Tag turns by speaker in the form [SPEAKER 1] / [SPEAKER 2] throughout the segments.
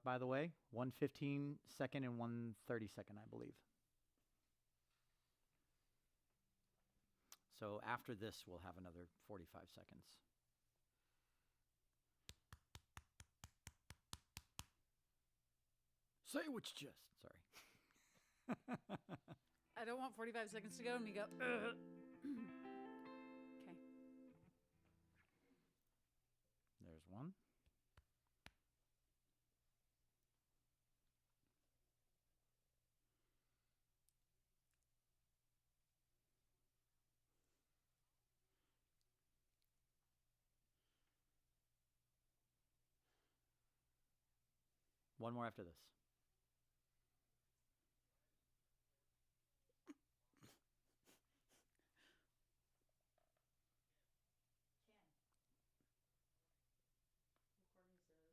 [SPEAKER 1] by the way. 1 15-second and 1 30-second, I believe. So after this, we'll have another 45 seconds. Say what you just. Sorry.
[SPEAKER 2] I don't want 45 seconds to go and we go. Okay.
[SPEAKER 1] There's one. One more after this.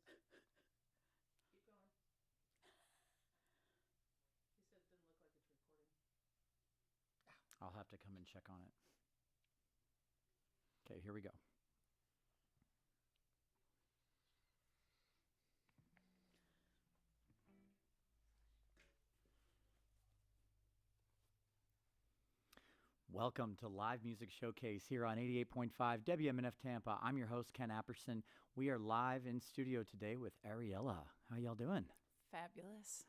[SPEAKER 2] Recording says, keep going. He said it didn't look like it's recording.
[SPEAKER 1] I'll have to come and check on it. Okay, here we go. Welcome to Live Music Showcase here on 88.5 WMNF Tampa. I'm your host, Ken Apperson. We are live in studio today with Ariella. How y'all doing?
[SPEAKER 2] Fabulous.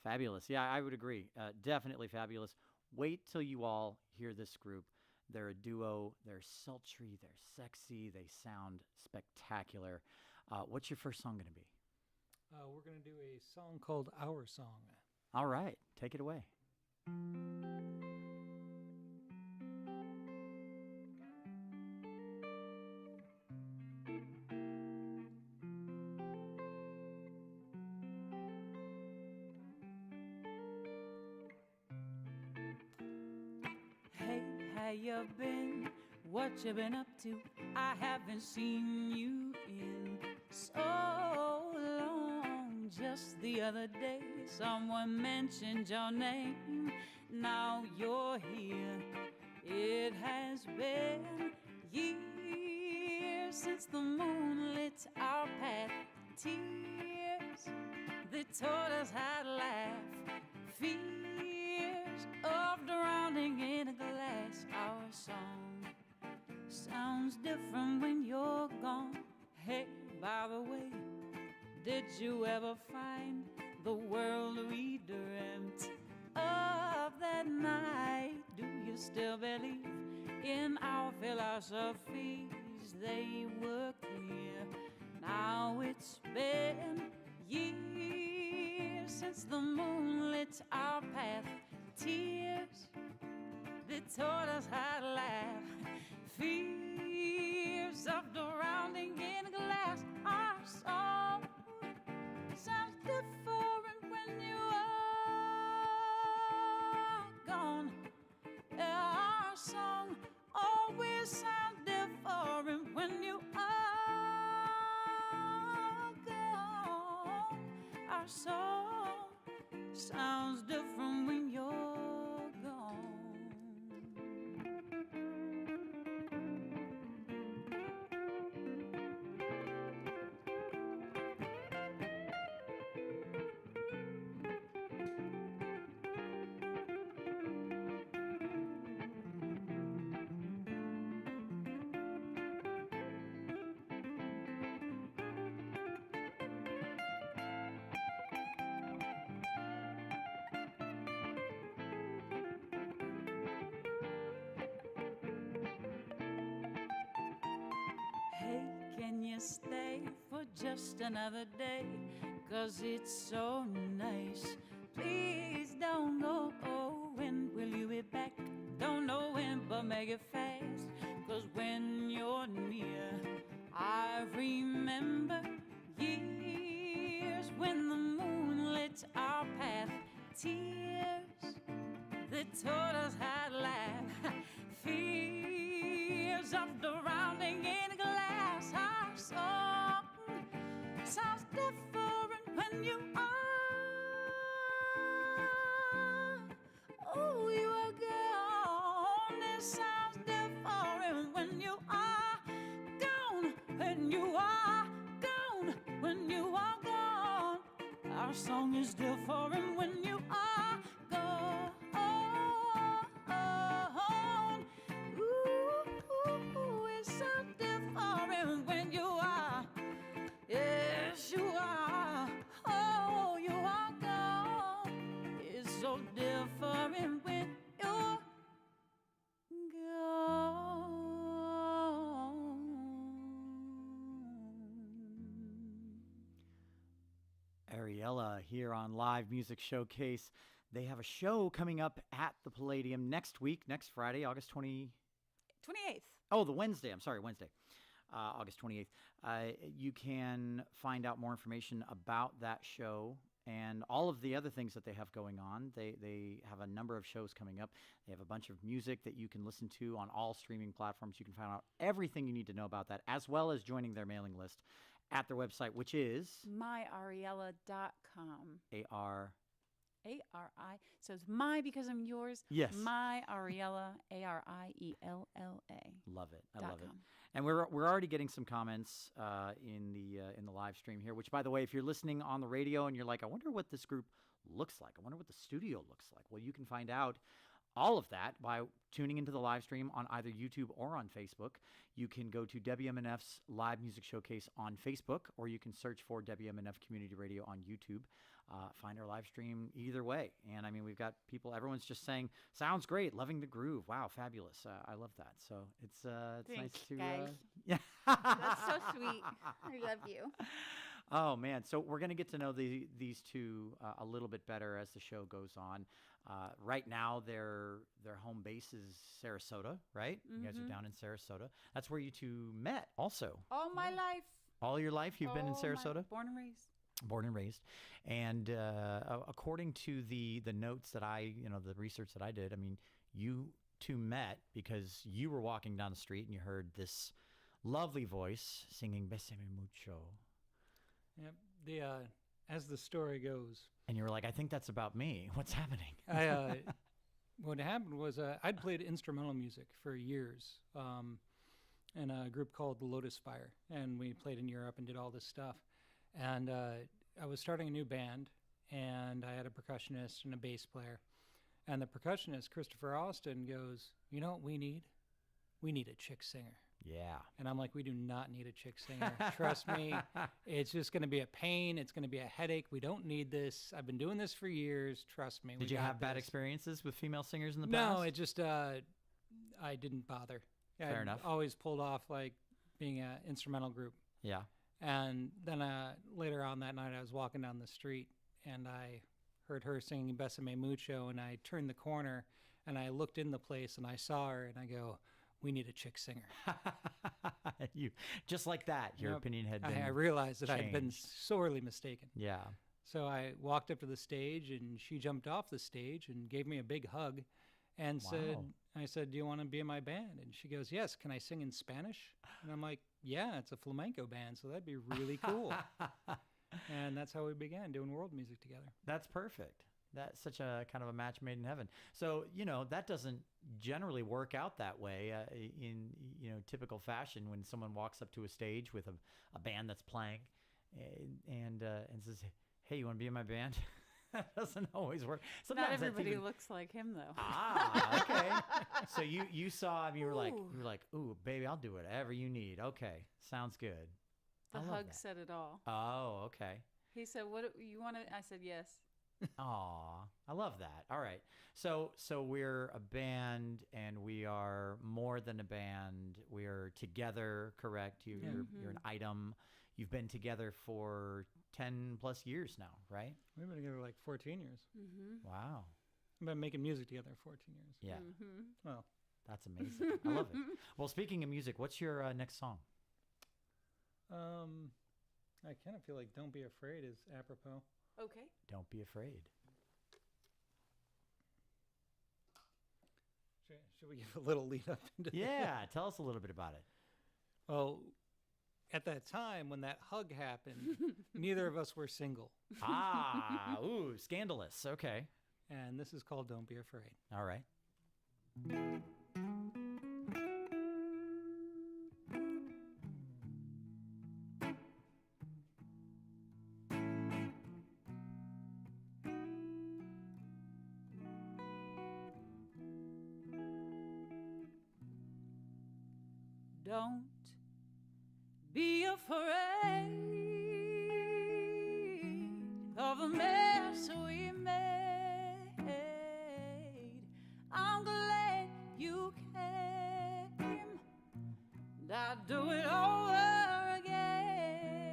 [SPEAKER 1] Fabulous. Yeah, I would agree. Definitely fabulous. Wait till you all hear this group. They're a duo. They're sultry. They're sexy. They sound spectacular. What's your first song going to be?
[SPEAKER 3] We're going to do a song called Our Song.
[SPEAKER 1] All right. Take it away.
[SPEAKER 2] Hey, how you been? What you been up to? I haven't seen you in so long. Just the other day, someone mentioned your name. Now you're here. It has been years since the moon lit our path. Tears that taught us how to laugh. Fears of drowning in a glass. Our song sounds different when you're gone. Hey, by the way, did you ever find the world we dreamt of that night? Do you still believe in our philosophies? They were clear. Now it's been years since the moon lit our path. Tears that taught us how to laugh. Fears of drowning in a glass. Our song sounds different when you are gone. Our song always sounds different when you are gone. Our song sounds different when you're gone. Hey, can you stay for just another day? 'Cause it's so nice. Please don't go. When will you be back? Don't know when, but make it fast. 'Cause when you're near, I remember years when the moon lit our path. Tears that taught us how to laugh. Fears of drowning in a glass. Our song sounds different when you are. Oh, you are gone. It sounds different when you are gone. When you are gone. When you are gone. our song is different when you are gone. Ooh, it's so different when you are. Yes, you are. Oh, you are gone. It's so different when you're gone.
[SPEAKER 1] Ariella here on Live Music Showcase. They have a show coming up at the Palladium next week, next Friday, August 20.
[SPEAKER 2] 28th.
[SPEAKER 1] Oh, the Wednesday. I'm sorry, Wednesday, August 28th. You can find out more information about that show and all of the other things that they have going on. They have a number of shows coming up. They have a bunch of music that you can listen to on all streaming platforms. You can find out everything you need to know about that, as well as joining their mailing list at their website, which is
[SPEAKER 2] myariella.com.
[SPEAKER 1] A-R.
[SPEAKER 2] A-R-I. So it's my because I'm yours.
[SPEAKER 1] Yes.
[SPEAKER 2] My Ariella, A-R-I-E-L-L-A.
[SPEAKER 1] Love it. I
[SPEAKER 2] dot
[SPEAKER 1] love it.
[SPEAKER 2] com.
[SPEAKER 1] And we're already getting some comments in the live stream here. Which, by the way, if you're listening on the radio and you're like, I wonder what this group looks like. I wonder what the studio looks like. Well, you can find out all of that by tuning into the live stream on either YouTube or on Facebook. You can go to WMNF's Live Music Showcase on Facebook, or you can search for WMNF Community Radio on YouTube. Find our live stream either way. And I mean, we've got people, everyone's just saying, sounds great, loving the groove. Wow, fabulous. I love that. So it's nice
[SPEAKER 4] Thanks,
[SPEAKER 1] to...
[SPEAKER 4] guys.
[SPEAKER 1] yeah.
[SPEAKER 4] That's so sweet. I love you.
[SPEAKER 1] Oh, man. So we're going to get to know these two a little bit better as the show goes on. Right now, their home base is Sarasota, right? You guys are down in Sarasota. That's where you two met also.
[SPEAKER 2] All my life.
[SPEAKER 1] All your life you've been in Sarasota?
[SPEAKER 2] Born and raised.
[SPEAKER 1] Born and raised. And according to the notes that the research that I did, I mean, you two met because you were walking down the street and you heard this lovely voice singing Besame Mucho.
[SPEAKER 3] Yep. As the story goes,
[SPEAKER 1] And you were like, I think that's about me. What's happening?
[SPEAKER 3] what happened was I'd played instrumental music for years in a group called the Lotus Fire, and we played in Europe and did all this stuff. And I was starting a new band, and I had a percussionist and a bass player. And the percussionist, Christopher Austin, goes, you know what we need? We need a chick singer.
[SPEAKER 1] Yeah.
[SPEAKER 3] And I'm like, we do not need a chick singer. Trust me. It's just going to be a pain. It's going to be a headache. We don't need this. I've been doing this for years. Trust me.
[SPEAKER 1] Did you have bad experiences with female singers in the past?
[SPEAKER 3] No, it just, I didn't bother.
[SPEAKER 1] Fair
[SPEAKER 3] I
[SPEAKER 1] enough.
[SPEAKER 3] always pulled off like being an instrumental group.
[SPEAKER 1] Yeah.
[SPEAKER 3] And then later on that night, I was walking down the street and I heard her singing Besame Mucho, and I turned the corner and I looked in the place and I saw her and I go, we need a chick singer.
[SPEAKER 1] You just like that, your opinion had been
[SPEAKER 3] I realized that I had been
[SPEAKER 1] changed.
[SPEAKER 3] sorely mistaken.
[SPEAKER 1] Yeah.
[SPEAKER 3] So I walked up to the stage, and she jumped off the stage and gave me a big hug and I said, do you want to be in my band? And she goes, yes. Can I sing in Spanish? And I'm like, yeah, it's a flamenco band, so that'd be really cool. And that's how we began doing world music together.
[SPEAKER 1] That's perfect. That's such a kind of a match made in heaven. So, that doesn't generally work out that way in, typical fashion when someone walks up to a stage with a band that's playing and says, hey, you want to be in my band? That doesn't always work. Sometimes
[SPEAKER 2] Not everybody looks like him, though.
[SPEAKER 1] Ah, okay. So you saw him, you were like, ooh, baby, I'll do whatever you need. Okay. Sounds good.
[SPEAKER 2] The
[SPEAKER 1] I love
[SPEAKER 2] hug
[SPEAKER 1] that.
[SPEAKER 2] said it all.
[SPEAKER 1] Oh, okay.
[SPEAKER 2] He said, what you want to? I said, yes.
[SPEAKER 1] Aw, I love that. All right. So we're a band, and we are more than a band. We're together, correct? You're an item. You've been together for 10 plus years now, right?
[SPEAKER 3] We've been together like 14 years.
[SPEAKER 2] Mm-hmm.
[SPEAKER 1] Wow.
[SPEAKER 3] We've been making music together 14 years.
[SPEAKER 1] Yeah.
[SPEAKER 2] Mm-hmm.
[SPEAKER 3] Well,
[SPEAKER 1] That's amazing. I love it. Well, speaking of music, what's your next song?
[SPEAKER 3] I kind of feel like Don't Be Afraid is apropos.
[SPEAKER 2] Okay.
[SPEAKER 1] Don't Be Afraid.
[SPEAKER 3] Should we give a little lead up into that?
[SPEAKER 1] Yeah, tell us a little bit about it.
[SPEAKER 3] Well, at that time when that hug happened, neither of us were single.
[SPEAKER 1] Ooh, scandalous. Okay.
[SPEAKER 3] And this is called Don't Be Afraid.
[SPEAKER 1] All right.
[SPEAKER 2] Don't be afraid of the mess we made. I'm glad you came. I'd do it over again.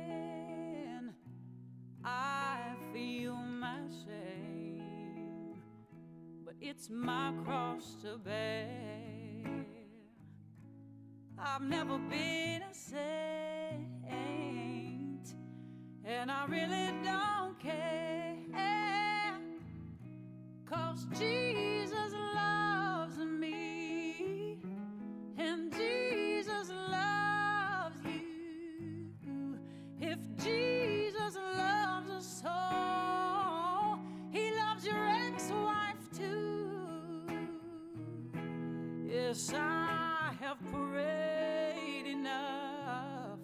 [SPEAKER 2] I feel my shame, but it's my cross to bear. I've never been a saint, and I really don't care, 'cause Jesus loves me, and Jesus loves you. If Jesus loves us all, he loves your ex-wife too. Yes, I have prayed enough.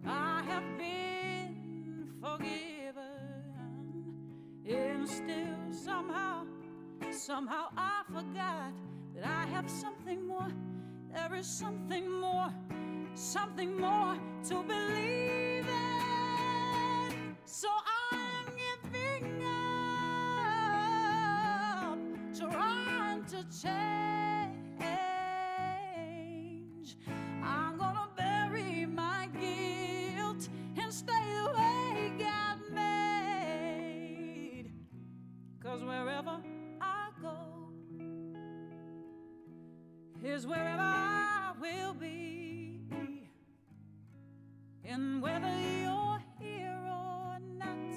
[SPEAKER 2] I have been forgiven, and still somehow I forgot that I have something more. There is something more to believe in. So I'm giving up trying to change. I'm gonna bury my guilt and stay the way God made. 'Cause wherever I go is wherever I will be. And whether you're here or not,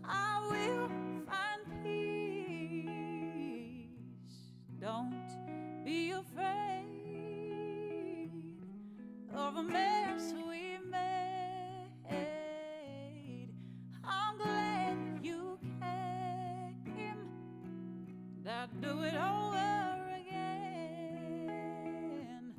[SPEAKER 2] I will find peace. Don't be afraid of the mess we made. I'm glad you came. I'd do it over again.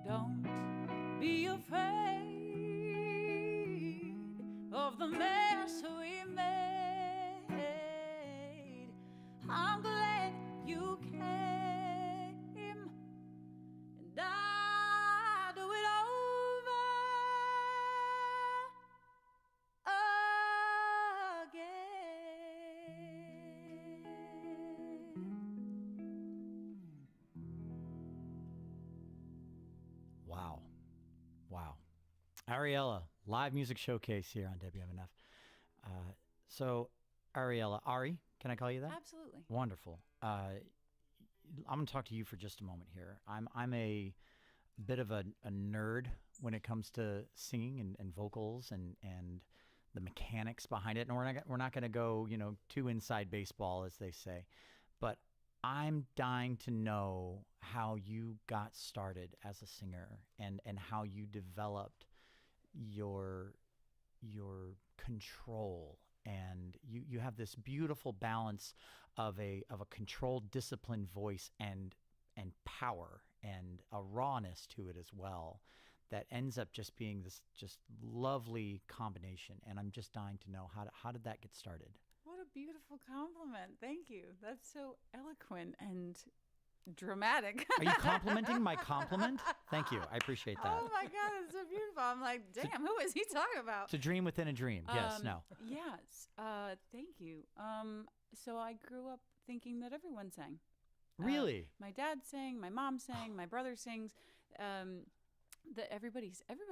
[SPEAKER 2] Don't be afraid of the mess we made. I'm glad you came, and I'll do it over again.
[SPEAKER 1] Wow. Wow. Ariella, live music showcase here on WMNF. So, Ariella, Ari, can I call you that?
[SPEAKER 2] Absolutely.
[SPEAKER 1] Wonderful. I'm going to talk to you for just a moment here. I'm a bit of a nerd when it comes to singing and vocals and the mechanics behind it. And we're not going to go, too inside baseball, as they say. But I'm dying to know how you got started as a singer and how you developed your control. And you have this beautiful balance of a controlled, disciplined voice and power and a rawness to it as well that ends up just being this just lovely combination. And I'm just dying to know how did that get started?
[SPEAKER 2] What a beautiful compliment. Thank you. That's so eloquent and dramatic.
[SPEAKER 1] Are you complimenting my compliment? Thank you. I appreciate that.
[SPEAKER 2] Oh my God, it's so beautiful. I'm like, damn, who is he talking about?
[SPEAKER 1] It's a dream within a dream. Yes, no.
[SPEAKER 2] Yes. Thank you. So I grew up thinking that everyone sang.
[SPEAKER 1] Really?
[SPEAKER 2] My dad sang, my mom sang, my brother sings. That everybody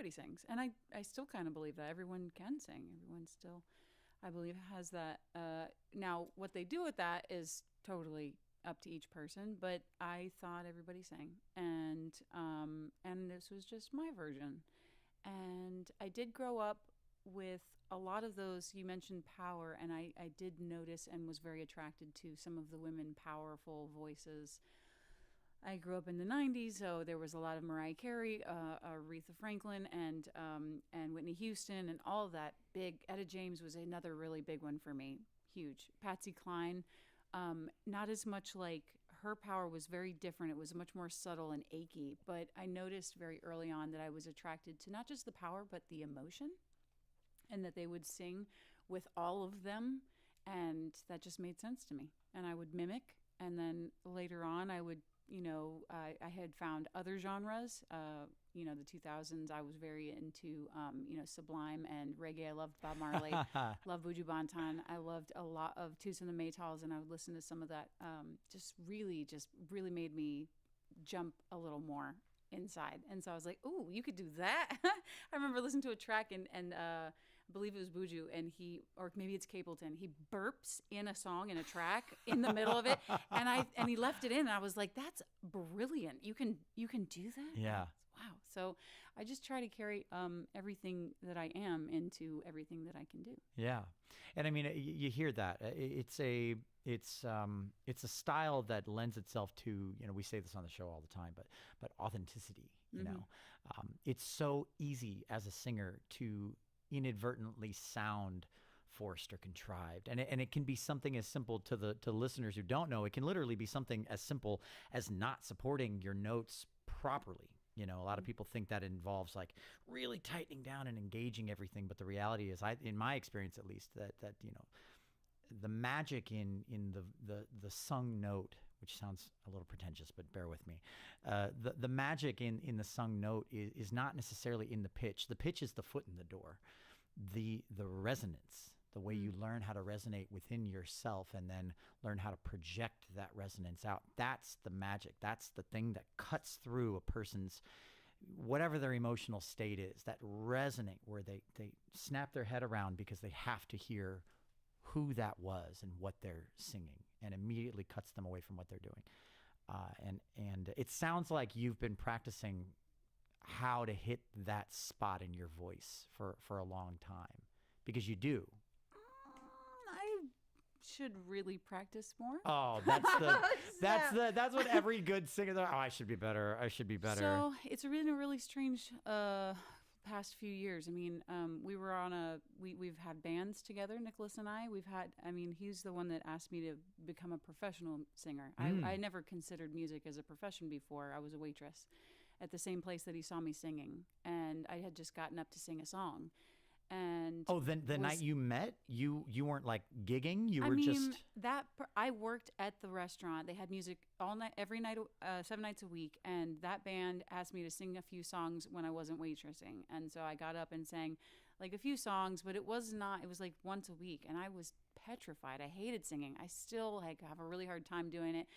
[SPEAKER 2] sings, and I still kind of believe that everyone can sing. Everyone still, I believe, has that. Now, what they do with that is totally up to each person. But I thought everybody sang, and this was just my version. And I did grow up with a lot of those, you mentioned power, and I did notice and was very attracted to some of the women powerful voices. I grew up in the 90s, so there was a lot of Mariah Carey, Aretha Franklin, and Whitney Houston, and all of that. Big Etta James was another really big one for me. Huge. Patsy Cline, not as much like her power was very different. It was much more subtle and achy. But I noticed very early on that I was attracted to not just the power, but the emotion, and that they would sing with all of them. And that just made sense to me. And I would mimic. And then later on, I would, I had found other genres. The 2000s, I was very into, Sublime and reggae. I loved Bob Marley, loved Buju Banton. I loved a lot of Toots and the Maytals, and I would listen to some of that. Just really made me jump a little more inside. And so I was like, ooh, you could do that. I remember listening to a track and I believe it was Buju, and or maybe it's Capleton. He burps in a song, in a track, in the middle of it, and he left it in. And I was like, "That's brilliant! You can do that."
[SPEAKER 1] Yeah.
[SPEAKER 2] Wow. So I just try to carry everything that I am into everything that I can do.
[SPEAKER 1] Yeah, and I mean, you hear that. It's a style that lends itself to, we say this on the show all the time, but authenticity. You know, it's so easy as a singer to inadvertently sound forced or contrived, and it can be something as simple to listeners who don't know. It can literally be something as simple as not supporting your notes properly. A lot of people think that involves like really tightening down and engaging everything, but the reality is, in my experience at least, that the magic in the sung note, which sounds a little pretentious, but bear with me. The magic in the sung note is not necessarily in the pitch. The pitch is the foot in the door. The resonance, the way you learn how to resonate within yourself and then learn how to project that resonance out. That's the magic. That's the thing that cuts through a person's, whatever their emotional state is, that resonate where they snap their head around because they have to hear who that was and what they're singing, and immediately cuts them away from what they're doing. And it sounds like you've been practicing how to hit that spot in your voice for a long time, because you do.
[SPEAKER 2] I should really practice more.
[SPEAKER 1] Oh, that's what every good singer. Oh, I should be better. I should be better.
[SPEAKER 2] So it's been a really strange past few years. I mean, we were on we've had bands together, Nicholas and I. He's the one that asked me to become a professional singer. I never considered music as a profession before. I was a waitress at the same place that he saw me singing, and I had just gotten up to sing a song. And
[SPEAKER 1] the night you met, you weren't like gigging.
[SPEAKER 2] I worked at the restaurant. They had music all night, every night, 7 nights a week. And that band asked me to sing a few songs when I wasn't waitressing. And so I got up and sang like a few songs, but it was like once a week. And I was petrified. I hated singing. I still have a really hard time doing it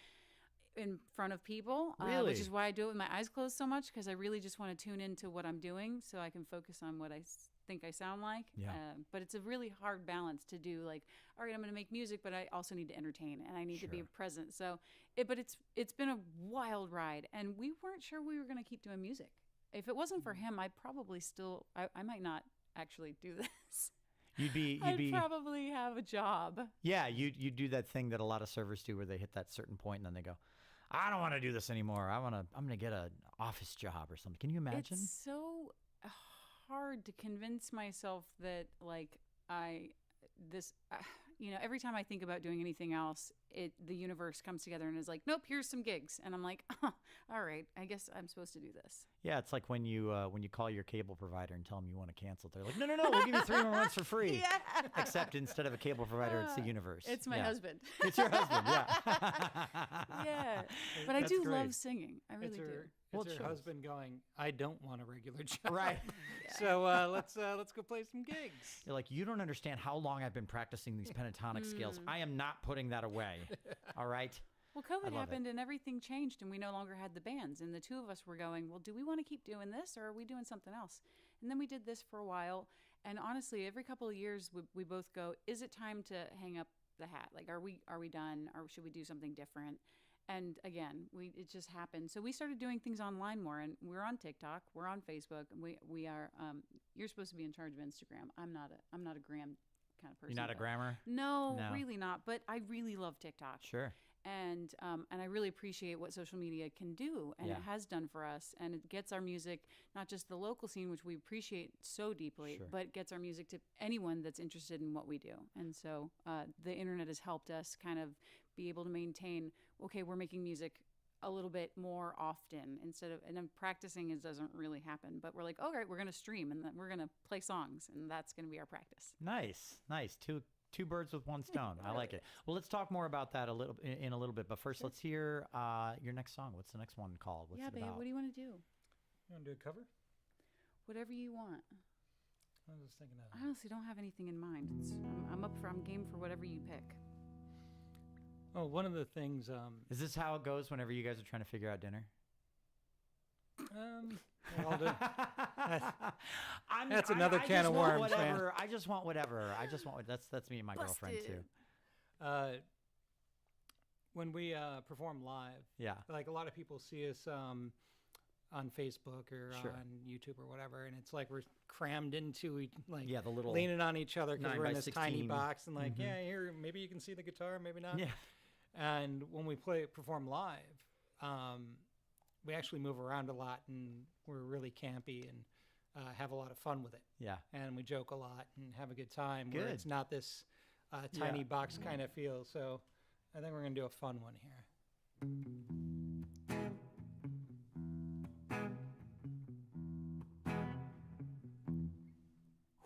[SPEAKER 2] in front of people,
[SPEAKER 1] really?
[SPEAKER 2] Which is why I do it with my eyes closed so much, because I really just want to tune into what I'm doing so I can focus on what I think I sound like.
[SPEAKER 1] Yeah.
[SPEAKER 2] But it's a really hard balance to do. Like, all right, I'm going to make music, but I also need to entertain, and I need to be present. So, it's been a wild ride, and we weren't sure we were going to keep doing music. If it wasn't for him, I'd probably I might not actually do this. I'd probably have a job.
[SPEAKER 1] Yeah, you do that thing that a lot of servers do, where they hit that certain point and then they go, I don't want to do this anymore. I'm gonna get an office job or something. Can you imagine?
[SPEAKER 2] It's so hard to convince myself that every time I think about doing anything else, the universe comes together and is like, nope, here's some gigs, and I'm like, all right, I guess I'm supposed to do this.
[SPEAKER 1] Yeah, it's like when you call your cable provider and tell them you want to cancel. They're like, no, we'll give you 3 more months for free.
[SPEAKER 2] Yeah.
[SPEAKER 1] Except instead of a cable provider, it's the universe.
[SPEAKER 2] It's my husband.
[SPEAKER 1] It's your husband. Yeah.
[SPEAKER 2] Yeah, but I do love singing. I really do.
[SPEAKER 3] It's her husband going, I don't want a regular job.
[SPEAKER 1] Right.
[SPEAKER 3] So let's go play some gigs.
[SPEAKER 1] You're like, you don't understand how long I've been practicing these pentatonic scales. I am not putting that away. All right.
[SPEAKER 2] Well, COVID happened and everything changed, and we no longer had the bands. And the two of us were going, well, do we want to keep doing this, or are we doing something else? And then we did this for a while. And honestly, every couple of years, we both go, is it time to hang up the hat? Like, are we done, or should we do something different? And again, it just happened. So we started doing things online more, and we're on TikTok, we're on Facebook, and we are. You're supposed to be in charge of Instagram. I'm not a gram kind of person.
[SPEAKER 1] You're not a grammer?
[SPEAKER 2] No,
[SPEAKER 1] No.
[SPEAKER 2] really not. But I really love TikTok.
[SPEAKER 1] Sure.
[SPEAKER 2] And I really appreciate what social media can do, and
[SPEAKER 1] Yeah.
[SPEAKER 2] it has done for us. And it gets our music, not just the local scene, which we appreciate so deeply,
[SPEAKER 1] Sure.
[SPEAKER 2] but gets our music to anyone that's interested in what we do. And so the internet has helped us kind of be able to maintain, okay, we're making music a little bit more often instead of, and then practicing doesn't really happen. But we're like, all right, we're going to stream, and then we're going to play songs, and that's going to be our practice.
[SPEAKER 1] Nice. Two birds with one stone. I like it. Well, let's talk more about that in a little bit. But first, let's hear your next song. What's the next one called? What's it
[SPEAKER 2] babe,
[SPEAKER 1] about?
[SPEAKER 2] what do you want to do?
[SPEAKER 3] You want to do a cover?
[SPEAKER 2] Whatever you want.
[SPEAKER 3] I was just thinking of.
[SPEAKER 2] I honestly don't have anything in mind. I'm game for whatever you pick.
[SPEAKER 3] Oh, one of the things.
[SPEAKER 1] Is this how it goes whenever you guys are trying to figure out dinner?
[SPEAKER 3] I'll do. That's
[SPEAKER 1] I
[SPEAKER 3] another can of worms, man.
[SPEAKER 1] whatever. I just want whatever. That's me and my girlfriend too.
[SPEAKER 3] When we perform live,
[SPEAKER 1] Yeah.
[SPEAKER 3] like a lot of people see us on Facebook or
[SPEAKER 1] Sure.
[SPEAKER 3] on YouTube or whatever, and it's like we're crammed into
[SPEAKER 1] Yeah, the little
[SPEAKER 3] leaning on each other because
[SPEAKER 1] 9
[SPEAKER 3] we're in
[SPEAKER 1] by
[SPEAKER 3] this tiny
[SPEAKER 1] 16.
[SPEAKER 3] box, and like,
[SPEAKER 1] Mhm.
[SPEAKER 3] yeah, here maybe you can see the guitar, maybe not.
[SPEAKER 1] Yeah.
[SPEAKER 3] And when we perform live, we actually move around a lot, and we're really campy and have a lot of fun with it.
[SPEAKER 1] Yeah.
[SPEAKER 3] And we joke a lot and have a good time. Where
[SPEAKER 1] Good.
[SPEAKER 3] it's not this tiny box kind of feel. So I think we're gonna do a fun one here.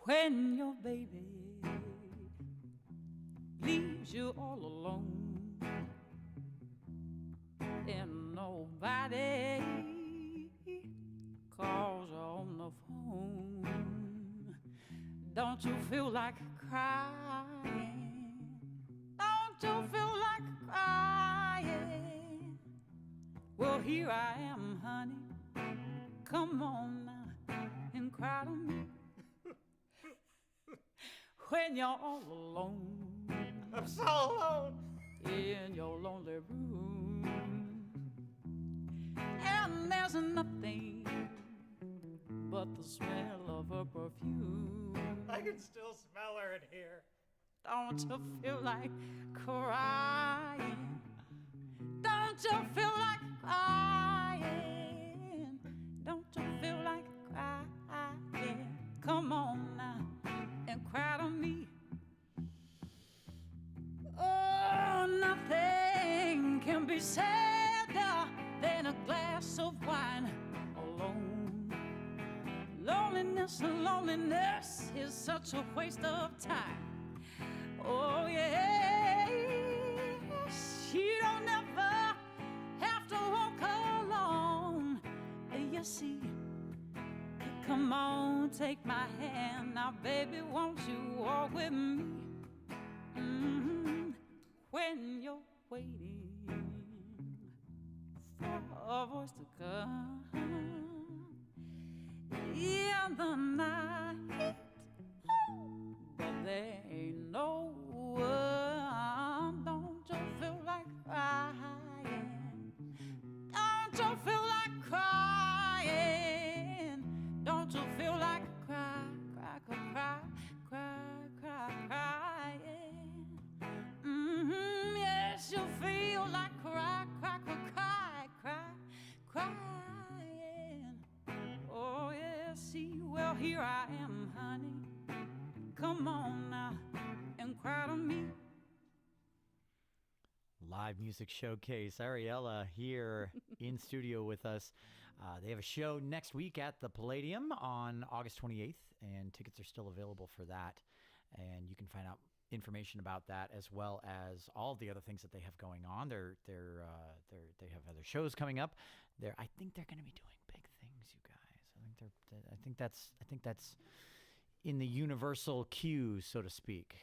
[SPEAKER 2] When your baby leaves you all alone and nobody calls you on the phone, don't you feel like crying? Don't you feel like crying? Well, here I am, honey. Come on now and cry to me. When you're all alone,
[SPEAKER 3] I'm so alone.
[SPEAKER 2] in your lonely room, and there's nothing but the smell of her perfume.
[SPEAKER 3] I can still smell her in here.
[SPEAKER 2] Don't you feel like crying? Don't you feel like crying? Don't you feel like crying? Come on now and cry to me. Oh, nothing can be sadder than a glass of wine alone. Loneliness is such a waste of time. Oh, yes, you don't ever have to walk alone. You see, come on, take my hand. Now, baby, won't you walk with me? When you're waiting for a voice to come in the night, but there ain't no one. Don't you feel like crying? Don't you feel like crying? Don't you feel like crying? Yes, you feel like crying. Oh, yes, see, well, here I am, honey. Come on now and cry to me.
[SPEAKER 1] Live music showcase. Ariella here in studio with us. They have a show next week at the Palladium on August 28th, and tickets are still available for that. And you can find out information about that as well as all the other things that they have going on. They have other shows coming up. I think they're going to be doing big things, you guys. I think that's in the universal queue, so to speak.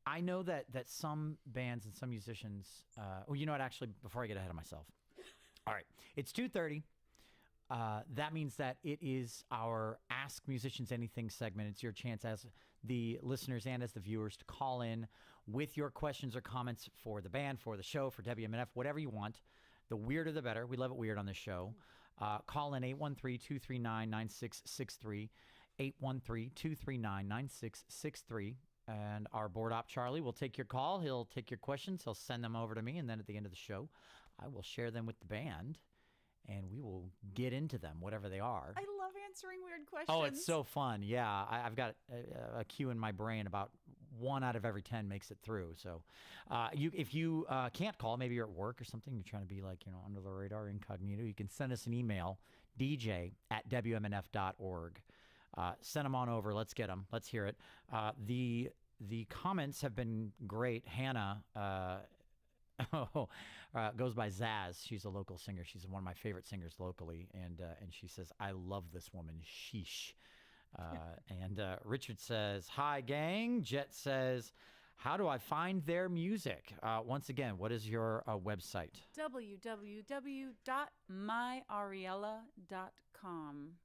[SPEAKER 1] I know that some bands and some musicians. Well, you know what? Actually, before I get ahead of myself, all right, it's 2:30. That means that it is our Ask Musicians Anything segment. It's your chance as the listeners and as the viewers to call in with your questions or comments for the band, for the show, for WMNF, whatever you want. The weirder the better. We love it weird on this show. Call in 813-239-9663, 813-239-9663. And our board op, Charlie, will take your call. He'll take your questions. He'll send them over to me. And then at the end of the show, I will share them with the band. And we will get into them, whatever they are.
[SPEAKER 2] I love answering weird questions.
[SPEAKER 1] Oh, it's so fun. Yeah, I've got a cue in my brain. About 1 out of every 10 makes it through. So if you can't call, maybe you're at work or something, you're trying to be like, under the radar, incognito, you can send us an email, dj@wmnf.org. Send them on over. Let's get them. Let's hear it. The comments have been great. Hannah goes by Zaz. She's a local singer. She's one of my favorite singers locally. And she says, I love this woman. Sheesh. And Richard says, hi, gang. Jet says, how do I find their music? Once again, what is your website?
[SPEAKER 2] www.myariella.com.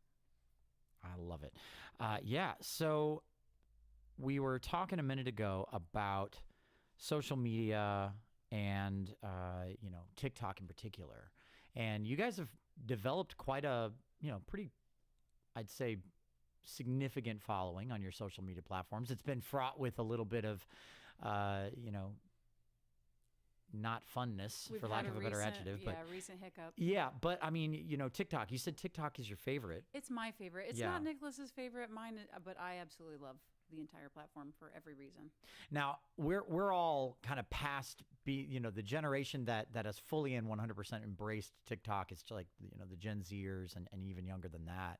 [SPEAKER 1] I love it. Yeah, so we were talking a minute ago about social media and, TikTok in particular. And you guys have developed quite a, pretty, I'd say, significant following on your social media platforms. It's been fraught with a little bit of, not funness, for lack of a better adjective.
[SPEAKER 2] Yeah, recent hiccup.
[SPEAKER 1] Yeah, but I mean, TikTok, you said TikTok is your favorite.
[SPEAKER 2] It's my favorite. It's not Nicholas's favorite, mine, but I absolutely love the entire platform for every reason. Now,
[SPEAKER 1] we're all kind of past, the generation that has fully and 100% embraced TikTok. It's like, the Gen Zers and even younger than that.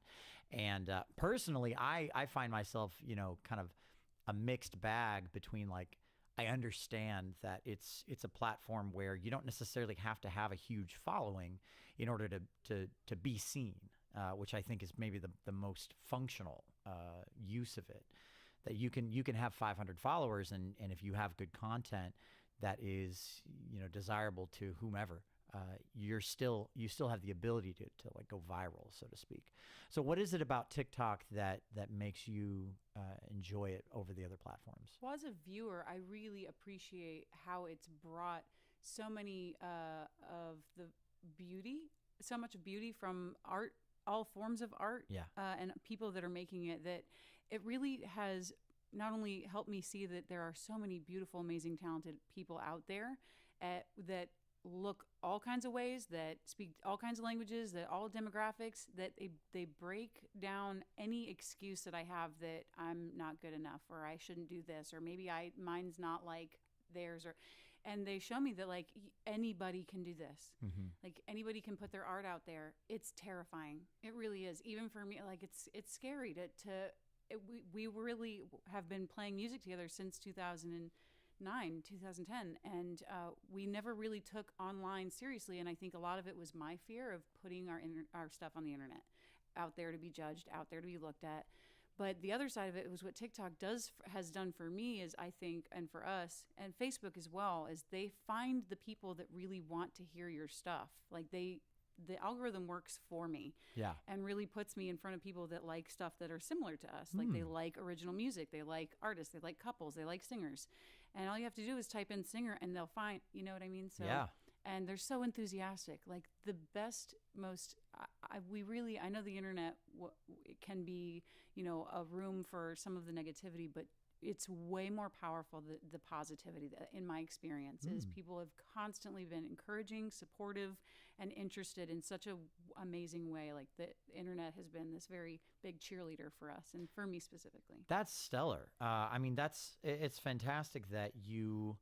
[SPEAKER 1] And personally, I find myself, kind of a mixed bag between like, I understand that it's a platform where you don't necessarily have to have a huge following in order to be seen, which I think is maybe the most functional use of it. That you can have 500 followers, and if you have good content that is desirable to whomever, you still have the ability to like go viral, so to speak. So what is it about TikTok that makes you enjoy it over the other platforms?
[SPEAKER 2] Well, as a viewer, I really appreciate how it's brought so many of the beauty, so much beauty from art, all forms of art, and people that are making it, that it really has not only helped me see that there are so many beautiful, amazing, talented people out there that look all kinds of ways, that speak all kinds of languages, that all demographics, that they break down any excuse that I have that I'm not good enough, or I shouldn't do this, or maybe mine's not like theirs, and they show me that like anybody can do this. Mm-hmm. Like anybody can put their art out there. It's terrifying. It really is. Even for me, like it's scary we really have been playing music together since 2009, 2010, and we never really took online seriously. And I think a lot of it was my fear of putting our stuff on the internet, out there to be judged, out there to be looked at. But the other side of it was what TikTok has done for me is, I think, and for us, and Facebook as well, is they find the people that really want to hear your stuff. Like the algorithm works for me, and really puts me in front of people that like stuff that are similar to us. Like they like original music, they like artists, they like couples, they like singers, and all you have to do is type in singer, and they'll find. You know what I mean? So and they're so enthusiastic. Like the best, most. I know the internet it can be, a room for some of the negativity, but it's way more powerful, the positivity that, in my experience, is people have constantly been encouraging, supportive, and interested in such a amazing way. Like the internet has been this very big cheerleader for us, and for me specifically.
[SPEAKER 1] That's stellar. It's fantastic that you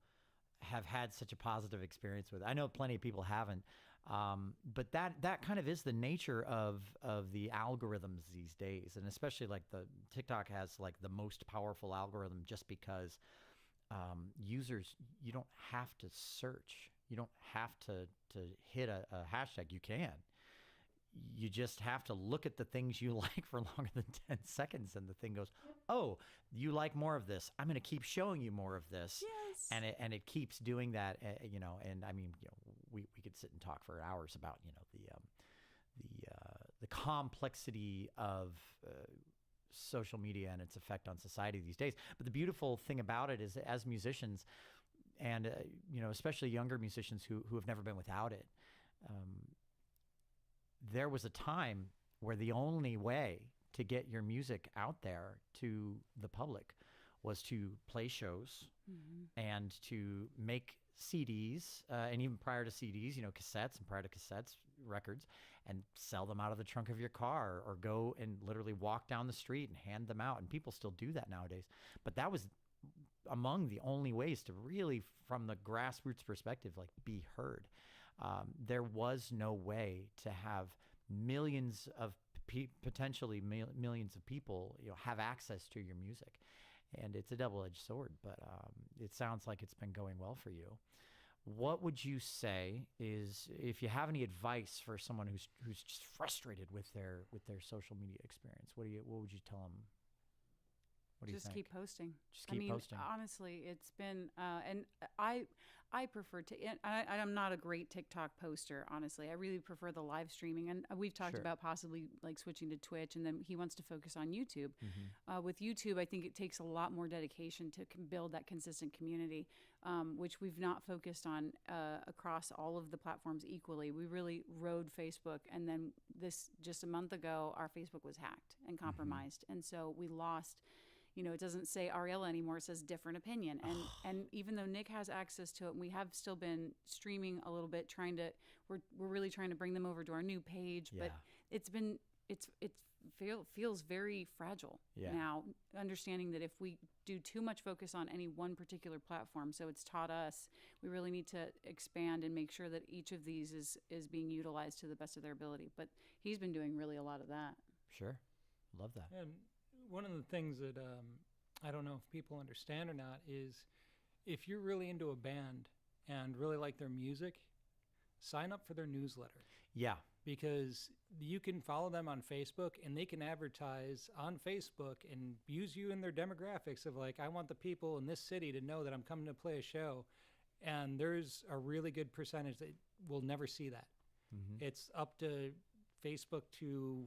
[SPEAKER 1] have had such a positive experience with it. I know plenty of people haven't. But that kind of is the nature of the algorithms these days, and especially like the TikTok has like the most powerful algorithm just because users, you don't have to search, you don't have to hit a hashtag. You can. You just have to look at the things you like for longer than 10 seconds, and the thing goes, oh, you like more of this. I'm going to keep showing you more of this.
[SPEAKER 2] Yes.
[SPEAKER 1] And it keeps doing that, and I mean, we could sit and talk for hours about, the complexity of social media and its effect on society these days. But the beautiful thing about it is, as musicians, and especially younger musicians who have never been without it, there was a time where the only way to get your music out there to the public was to play shows and to make CDs, and even prior to CDs, cassettes, and prior to cassettes, records, and sell them out of the trunk of your car, or go and literally walk down the street and hand them out. And people still do that nowadays. But that was among the only ways to really, from the grassroots perspective, like, be heard. There was no way to have millions of potentially millions of people, have access to your music. And it's a double-edged sword, but it sounds like it's been going well for you. What would you say is, if you have any advice for someone who's just frustrated with their social media experience, what would you tell them? What do you think?
[SPEAKER 2] Just keep posting.
[SPEAKER 1] Just keep posting.
[SPEAKER 2] Honestly, it's been, and I prefer to, I'm not a great TikTok poster, honestly. I really prefer the live streaming. And we've talked about possibly like switching to Twitch, and then he wants to focus on YouTube. With YouTube, I think it takes a lot more dedication to build that consistent community, which we've not focused on across all of the platforms equally. We really rode Facebook, and then just a month ago, our Facebook was hacked and compromised. And so we lost, it doesn't say Ariella anymore. It says different opinion. And even though Nick has access to it, we have still been streaming a little bit, we're really trying to bring them over to our new page.
[SPEAKER 1] Yeah.
[SPEAKER 2] But it feels very fragile now, understanding that if we do too much focus on any one particular platform, so it's taught us, we really need to expand and make sure that each of these is being utilized to the best of their ability. But he's been doing really a lot of that.
[SPEAKER 1] Sure. Love that.
[SPEAKER 3] And one of the things that I don't know if people understand or not is, if you're really into a band and really like their music, sign up for their newsletter.
[SPEAKER 1] Yeah.
[SPEAKER 3] Because you can follow them on Facebook, and they can advertise on Facebook and use you in their demographics of, like, I want the people in this city to know that I'm coming to play a show. And there's a really good percentage that will never see that. It's up to Facebook to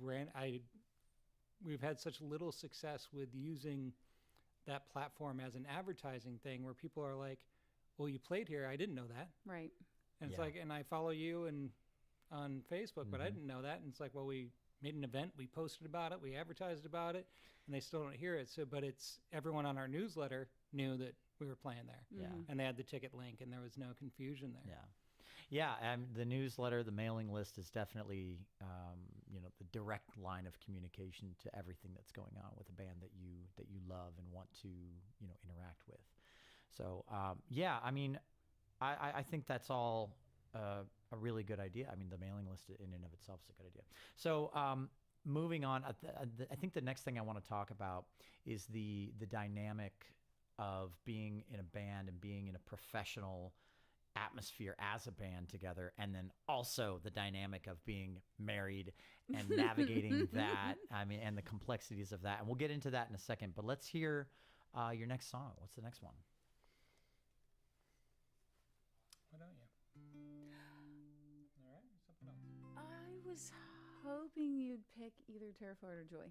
[SPEAKER 3] we've had such little success with using that platform as an advertising thing, where people are like, well, you played here. I didn't know that.
[SPEAKER 2] Right.
[SPEAKER 3] And it's like, and I follow you on Facebook, but I didn't know that. And it's like, well, we made an event, we posted about it, we advertised about it, and they still don't hear it. So, but it's everyone on our newsletter knew that we were playing there.
[SPEAKER 1] Yeah.
[SPEAKER 3] And they had the ticket link, and there was no confusion there.
[SPEAKER 1] Yeah. Yeah, the newsletter, the mailing list is definitely, the direct line of communication to everything that's going on with a band that you love and want to, interact with. So, I think that's all a really good idea. I mean, the mailing list in and of itself is a good idea. So, moving on, I think the next thing I want to talk about is the dynamic of being in a band and being in a professional atmosphere as a band together, and then also the dynamic of being married and navigating that, and the complexities of that. And we'll get into that in a second, but let's hear your next song. What's the next one?
[SPEAKER 3] Why don't you? All right, something else.
[SPEAKER 2] I was hoping you'd pick either Terrified or Joy.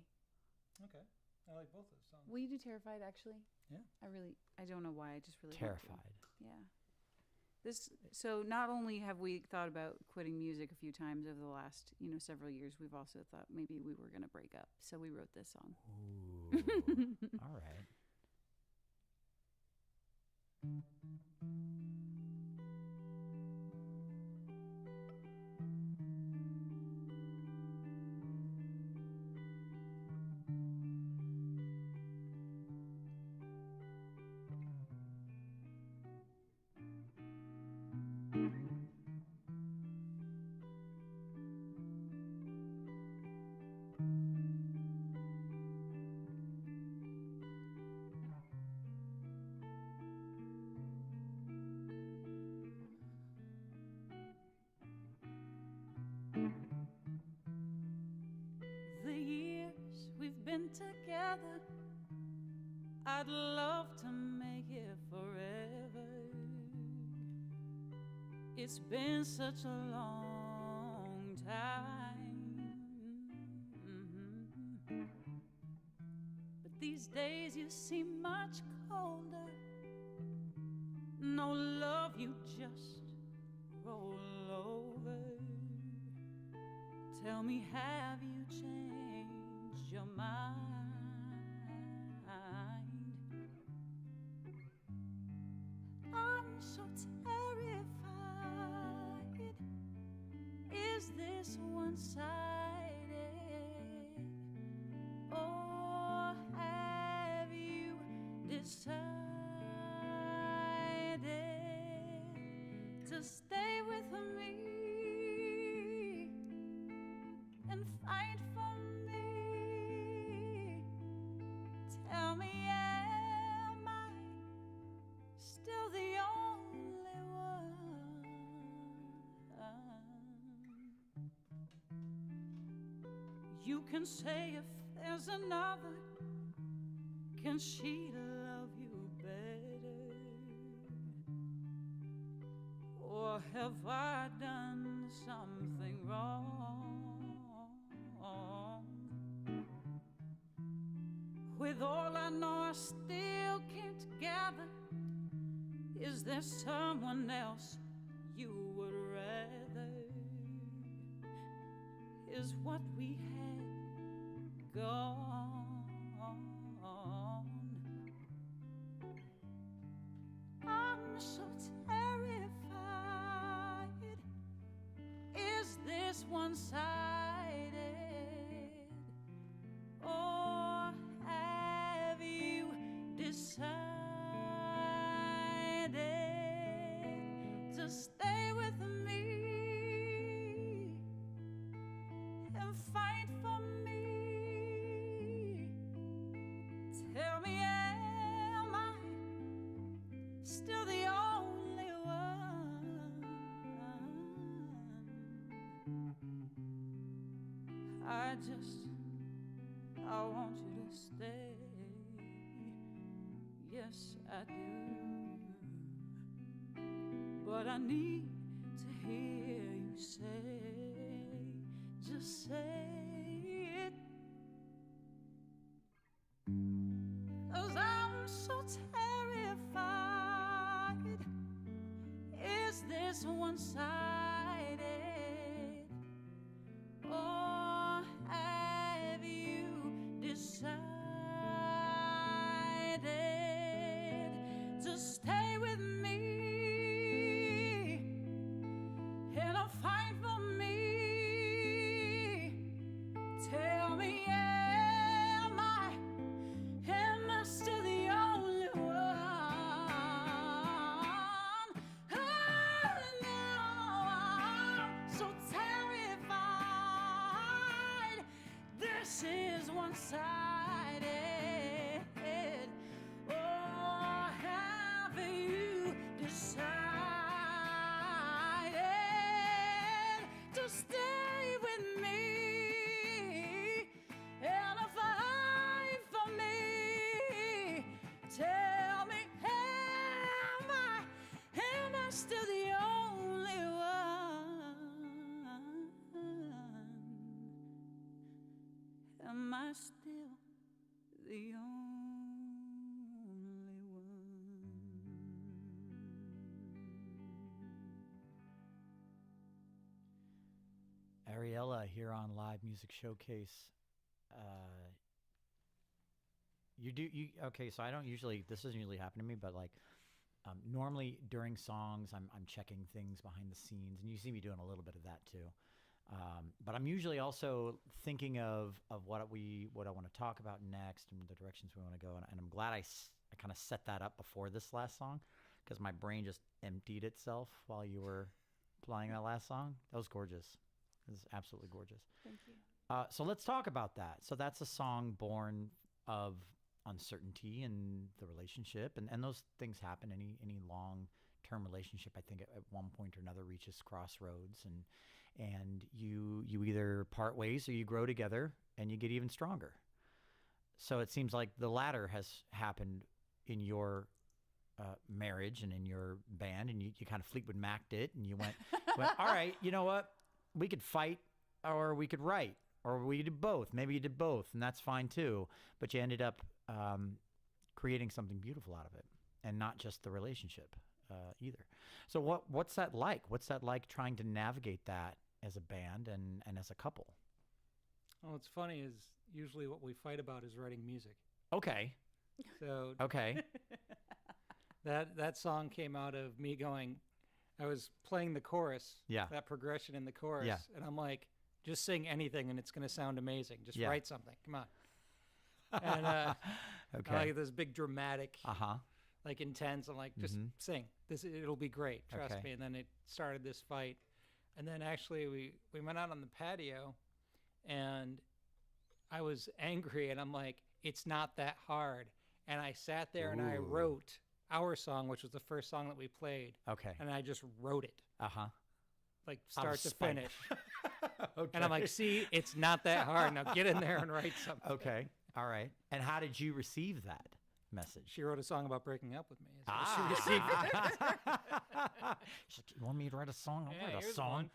[SPEAKER 3] Okay, I like both those songs.
[SPEAKER 2] Will you do Terrified, actually?
[SPEAKER 3] Yeah.
[SPEAKER 2] I don't know why, I just really
[SPEAKER 1] Terrified.
[SPEAKER 2] want to. Yeah. So not only have we thought about quitting music a few times over the last, several years, we've also thought maybe we were going to break up. So we wrote this song.
[SPEAKER 1] Ooh. All right.
[SPEAKER 2] The years we've been together, I'd love to make it forever. It's been such a long time. These days you seem much colder. No love, you just roll over. Tell me, have you changed your mind? I'm so terrified. Is this one-sided? Or have you decided to stay with me and fight for me? Tell me, am I still the only one? You can say if there's another, can she love you better? Or have I done something wrong? With all I know, I still can't gather. Is there someone else you would rather? Is what we had gone? I'm so terrified. Is this one-sided? Or have you decided to stay with me and fight for me? Tell me, am I still the only one? I want you to stay. Yes, I do. But I need to hear you say, just say it. 'Cause I'm so terrified. Is this one-sided? Or have you decided to stay with me in a fight for me? Tell me, am I still the only one? Oh, no, I'm so terrified. This is one-sided. Or have you decided to stay with me and a fight for me? Tell me, am I still the only one? Am I still the only one?
[SPEAKER 1] Ariella here on Live Music Showcase. Okay, so I don't usually, this doesn't usually happen to me, but like normally during songs, I'm checking things behind the scenes, and you see me doing a little bit of that too. But I'm usually also thinking of what I want to talk about next and the directions we want to go. And I'm glad I kind of set that up before this last song, because my brain just emptied itself while you were playing that last song. That was gorgeous. It was absolutely gorgeous.
[SPEAKER 4] Thank you.
[SPEAKER 1] So let's talk about that. So that's a song born of uncertainty in the relationship, and those things happen. Any long-term relationship, I think, at one point or another reaches crossroads, and you either part ways or you grow together and you get even stronger. So it seems like the latter has happened in your marriage and in your band, and you kind of Fleetwood Mac'd it, and you went, all right, you know what? We could fight or we could write. or we did both. Maybe you did both, and that's fine too. But you ended up creating something beautiful out of it, and not just the relationship either. So what's that like? What's that like trying to navigate that as a band and as a couple?
[SPEAKER 3] Well, what's funny is usually what we fight about is writing music.
[SPEAKER 1] Okay.
[SPEAKER 3] So
[SPEAKER 1] Okay.
[SPEAKER 3] that song came out of me going, I was playing the chorus,
[SPEAKER 1] Yeah.
[SPEAKER 3] that progression in the chorus,
[SPEAKER 1] Yeah.
[SPEAKER 3] and I'm like, just sing anything and it's going to sound amazing. Just
[SPEAKER 1] Yeah.
[SPEAKER 3] write something. Come on. And
[SPEAKER 1] Okay.
[SPEAKER 3] I like this big dramatic,
[SPEAKER 1] Uh-huh.
[SPEAKER 3] like intense. I'm like, just sing. It'll be great. Trust
[SPEAKER 1] Okay.
[SPEAKER 3] me. And then it started this fight. And then actually we went out on the patio and I was angry and I'm like, it's not that hard. And I sat there and I
[SPEAKER 1] Ooh.
[SPEAKER 3] wrote our song, which was the first song that we played.
[SPEAKER 1] Okay.
[SPEAKER 3] And I just wrote it,
[SPEAKER 1] Uh-huh.
[SPEAKER 3] like
[SPEAKER 1] Out of
[SPEAKER 3] start to
[SPEAKER 1] spite.
[SPEAKER 3] finish.
[SPEAKER 1] Okay.
[SPEAKER 3] And I'm like, see, it's not that hard. Now get in there and write something.
[SPEAKER 1] Okay. All right. And how did you receive that message?
[SPEAKER 3] She wrote a song about breaking up with me. is how she received it.
[SPEAKER 1] She's like, you want me to write a song? I'll
[SPEAKER 3] Yeah,
[SPEAKER 1] write a
[SPEAKER 3] here's
[SPEAKER 1] song.
[SPEAKER 3] one.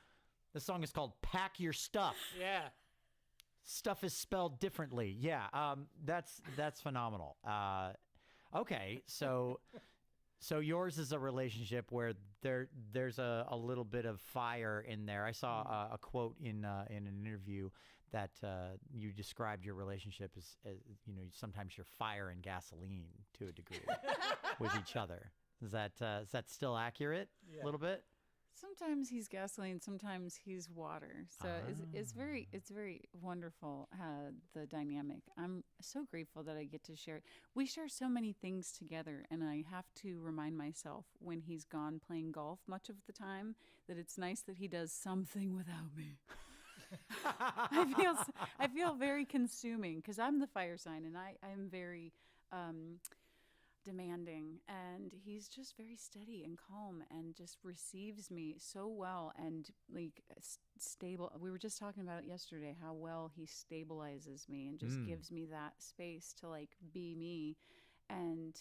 [SPEAKER 1] The song is called Pack Your Stuff.
[SPEAKER 3] Yeah.
[SPEAKER 1] Stuff is spelled differently. Yeah. That's phenomenal. Okay. So yours is a relationship where there's a little bit of fire in there. I saw a quote in an interview that you described your relationship as sometimes you're fire and gasoline to a degree with each other. Is that still accurate?
[SPEAKER 3] Yeah.
[SPEAKER 1] A little bit?
[SPEAKER 2] Sometimes he's gasoline, sometimes he's water. So it's very wonderful the dynamic. I'm so grateful that I get to share. We share so many things together, and I have to remind myself when he's gone playing golf much of the time that it's nice that he does something without me. I feel very consuming because I'm the fire sign, and I'm very demanding, and he's just very steady and calm and just receives me so well and like stable. We were just talking about it yesterday, how well he stabilizes me and just gives me that space to like be me and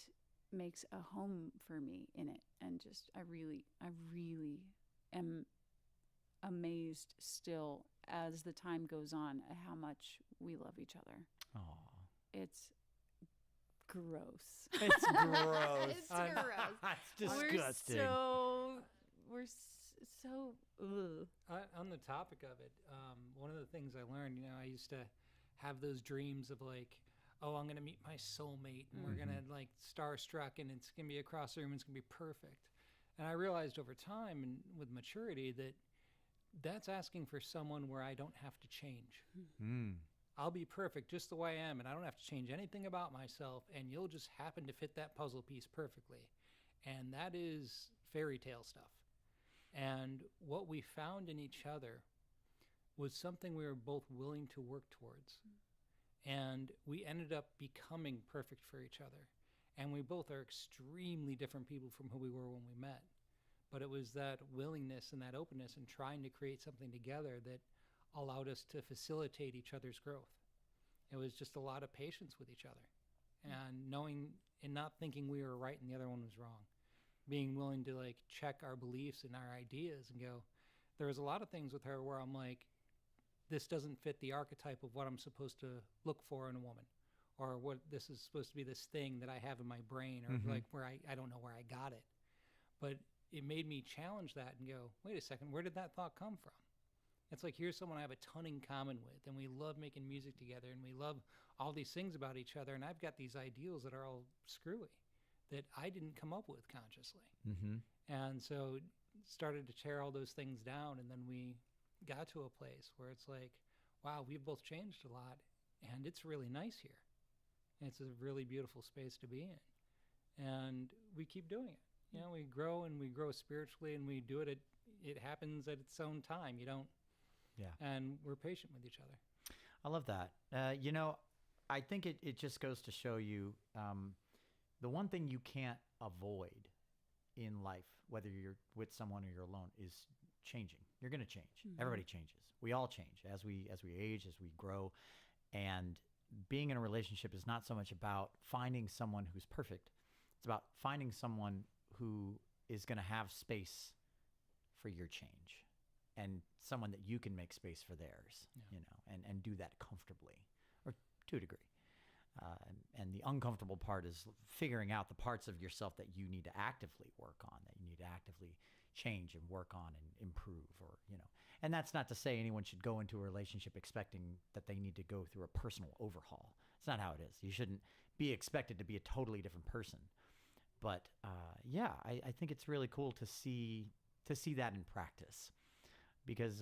[SPEAKER 2] makes a home for me in it. And just I really am amazed still as the time goes on at how much we love each other.
[SPEAKER 1] Oh,
[SPEAKER 2] It's gross.
[SPEAKER 1] it's gross.
[SPEAKER 2] It's gross.
[SPEAKER 1] It's disgusting.
[SPEAKER 2] We're so ugh.
[SPEAKER 3] On the topic of it, one of the things I learned, I used to have those dreams of like, oh, I'm going to meet my soulmate and we're going to like starstruck and it's going to be across the room and it's going to be perfect. And I realized over time and with maturity that that's asking for someone where I don't have to change. I'll be perfect just the way I am, and I don't have to change anything about myself, and you'll just happen to fit that puzzle piece perfectly. And that is fairy tale stuff. And what we found in each other was something we were both willing to work towards. And we ended up becoming perfect for each other. And we both are extremely different people from who we were when we met. But it was that willingness and that openness and trying to create something together that allowed us to facilitate each other's growth. It was just a lot of patience with each other and knowing and not thinking we were right and the other one was wrong. Being willing to like check our beliefs and our ideas and go, there was a lot of things with her where I'm like, this doesn't fit the archetype of what I'm supposed to look for in a woman, or what this is supposed to be this thing that I have in my brain, or like where I don't know where I got it. But it made me challenge that and go, wait a second, where did that thought come from? It's like, here's someone I have a ton in common with, and we love making music together, and we love all these things about each other, and I've got these ideals that are all screwy that I didn't come up with consciously. And so started to tear all those things down, and then we got to a place where it's like, wow, we've both changed a lot, and it's really nice here. And it's a really beautiful space to be in. And we keep doing it. We grow and we grow spiritually, and we do it. It happens at its own time. You don't.
[SPEAKER 1] Yeah.
[SPEAKER 3] And we're patient with each other.
[SPEAKER 1] I love that. I think it just goes to show you the one thing you can't avoid in life, whether you're with someone or you're alone, is changing. You're going to change. Everybody changes. We all change as we age, as we grow. And being in a relationship is not so much about finding someone who's perfect. It's about finding someone who is going to have space for your change. and someone that you can make space for theirs, you know, and do that comfortably or to a degree. And the uncomfortable part is figuring out the parts of yourself that you need to actively work on, that you need to actively change and work on and improve, or, you know. And that's not to say anyone should go into a relationship expecting that they need to go through a personal overhaul. It's not how it is. You shouldn't be expected to be a totally different person. But yeah, I think it's really cool to see that in practice, because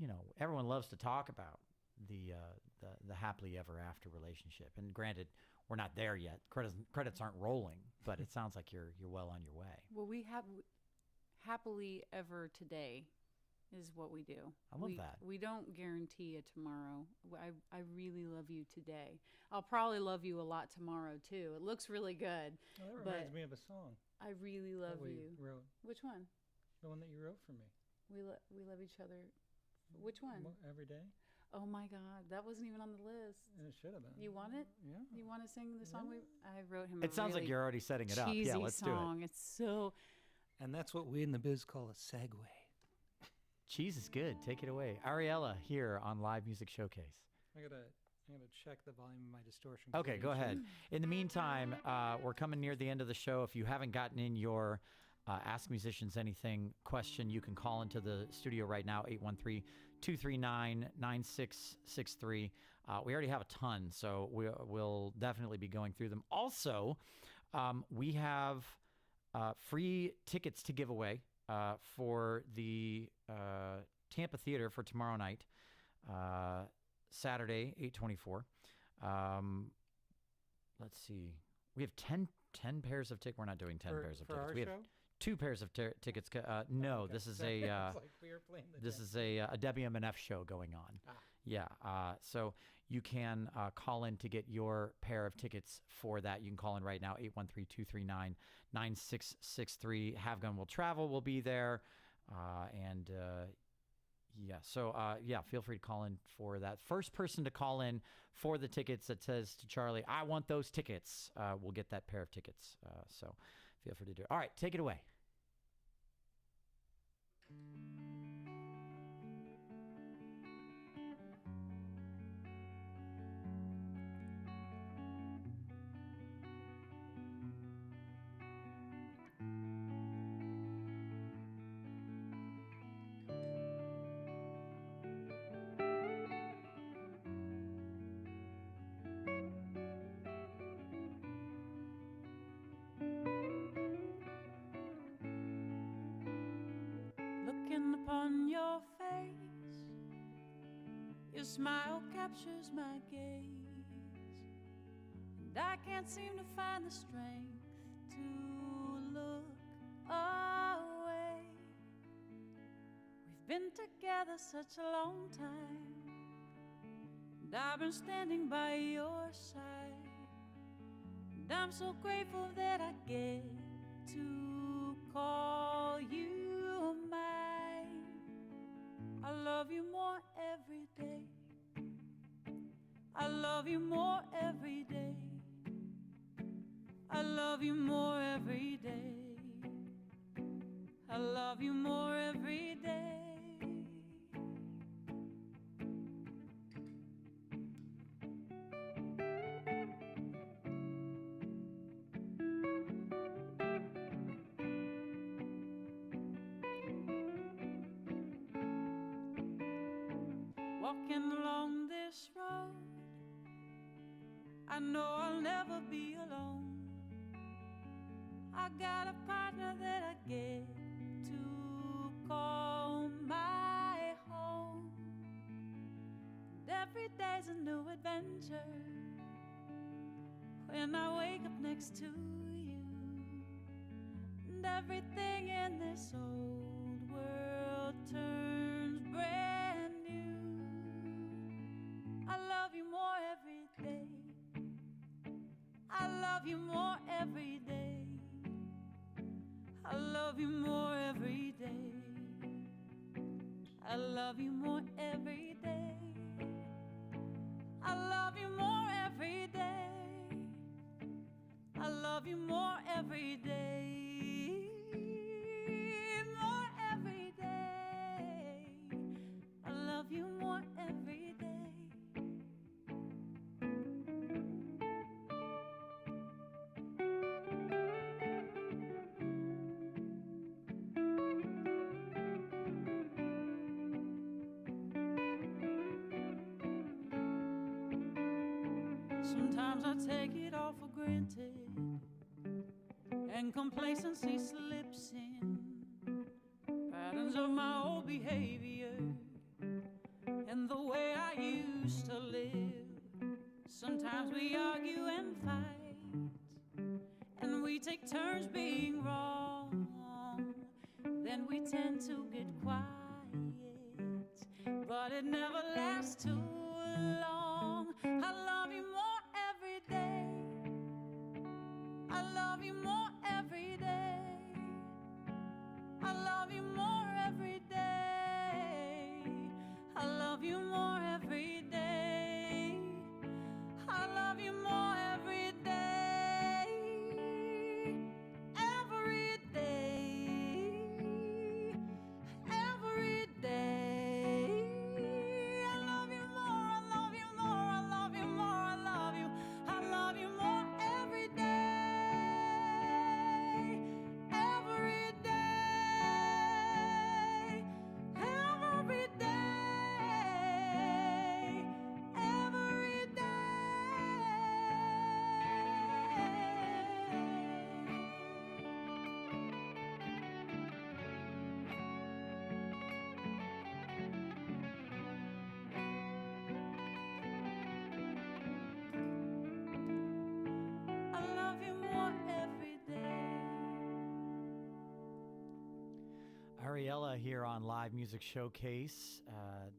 [SPEAKER 1] you know, everyone loves to talk about the happily ever after relationship. And granted, we're not there yet. Credits aren't rolling, but it sounds like you're well on your way.
[SPEAKER 2] Well, we have happily ever today is what we do.
[SPEAKER 1] I love that.
[SPEAKER 2] We don't guarantee a tomorrow. I really love you today. I'll probably love you a lot tomorrow too. It looks really good.
[SPEAKER 3] Well, that reminds me of a song.
[SPEAKER 2] I really love
[SPEAKER 3] that we
[SPEAKER 2] you.
[SPEAKER 3] Wrote.
[SPEAKER 2] Which one?
[SPEAKER 3] The one that you wrote for me.
[SPEAKER 2] We love each other. Which one?
[SPEAKER 3] Every day.
[SPEAKER 2] Oh my God, that wasn't even on the list.
[SPEAKER 3] And it should have been.
[SPEAKER 2] You want it?
[SPEAKER 3] Yeah.
[SPEAKER 2] You want to sing the song? I wrote him.
[SPEAKER 1] It sounds like you're already setting it up. Yeah, let's
[SPEAKER 2] song.
[SPEAKER 1] do it.
[SPEAKER 2] It's so.
[SPEAKER 3] And that's what we in the biz call a segue.
[SPEAKER 1] Cheese is good. Take it away. Ariella here on Live Music Showcase.
[SPEAKER 3] I gotta check the volume of my distortion.
[SPEAKER 1] Okay, go ahead. In the meantime, we're coming near the end of the show. If you haven't gotten in your Ask Musicians Anything question, you can call into the studio right now, 813-239-9663. We already have a ton, so we'll definitely be going through them. Also, we have free tickets to give away for the Tampa Theater for tomorrow night, Saturday, 8/24. Let's see. We have 10 pairs of tickets. We're not doing 10 pairs of
[SPEAKER 3] for
[SPEAKER 1] tickets.
[SPEAKER 3] Our
[SPEAKER 1] We have
[SPEAKER 3] show?
[SPEAKER 1] 2 pairs of tickets. No,
[SPEAKER 3] Okay.
[SPEAKER 1] this is
[SPEAKER 3] It's
[SPEAKER 1] a
[SPEAKER 3] like we were playing the
[SPEAKER 1] this
[SPEAKER 3] deck.
[SPEAKER 1] is a WMNF show going on. Yeah. So you can call in to get your pair of tickets for that. You can call in right now, 813-239-9663. Have Gun Will Travel will be there. And yeah, so yeah, feel free to call in for that. First person to call in for the tickets that says to Charlie, I want those tickets, will get that pair of tickets. So feel free to do it. All right, take it away.
[SPEAKER 2] Looking upon your face, your smile captures my gaze, and I can't seem to find the strength to look away. We've been together such a long time, and I've been standing by your side, and I'm so grateful that I get to call you mine. I love you more every day. I love you more every day. I love you more every day. I love you more every day. Walking along this road, I know I'll never be alone. I got a partner that I get to call my home. And every day's a new adventure when I wake up next to you. And everything in this old world turns brand new. I love you more every day. I love you more every day. I love you more every day. I love you more every day. I love you more every day. I love you more every day. More every day. Sometimes I take it all for granted, and complacency slips in. Patterns of my old behavior and the way I used to live. Sometimes we argue and fight, and we take turns being wrong. Then we tend to get quiet, but it never lasts too long. I love you more every day. I love you more every day. I love you more every day. I love you more every day. I love you more every day. Every day. Every day. I love you more. I love you more. I love you more. I love you. I love you more every day. Every day. Every day. Every day. I love you more every day.
[SPEAKER 1] Ariella here on Live Music Showcase.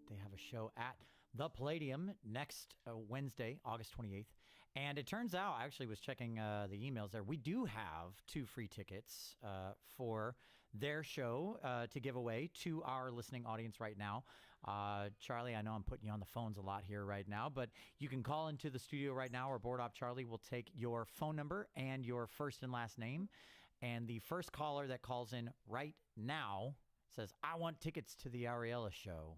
[SPEAKER 1] They have a show at the Palladium next Wednesday, August 28th. And it turns out, I actually was checking the emails there, we do have 2 free tickets for their show to give away to our listening audience right now. Charlie, I know I'm putting you on the phones a lot here right now, but you can call into the studio right now, or Board Op Charlie will take your phone number and your first and last name. And the first caller that calls in right now says, I want tickets to the Ariella show.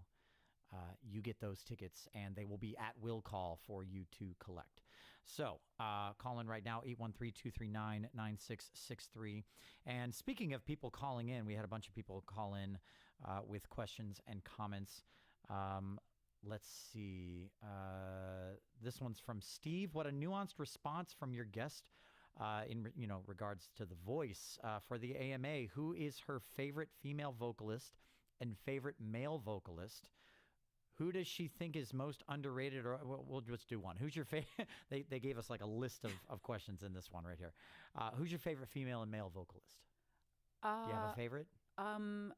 [SPEAKER 1] You get those tickets, and they will be at will call for you to collect. So call in right now, 813-239-9663. And speaking of people calling in, we had a bunch of people call in with questions and comments. Let's see. This one's from Steve. What a nuanced response from your guest in regards to the voice for the AMA. Who is her favorite female vocalist and favorite male vocalist? Who does she think is most underrated? Or we'll just do one. Who's your favorite? They gave us like a list of questions in this one right here. Who's your favorite female and male vocalist? Do you have a favorite?
[SPEAKER 2] No,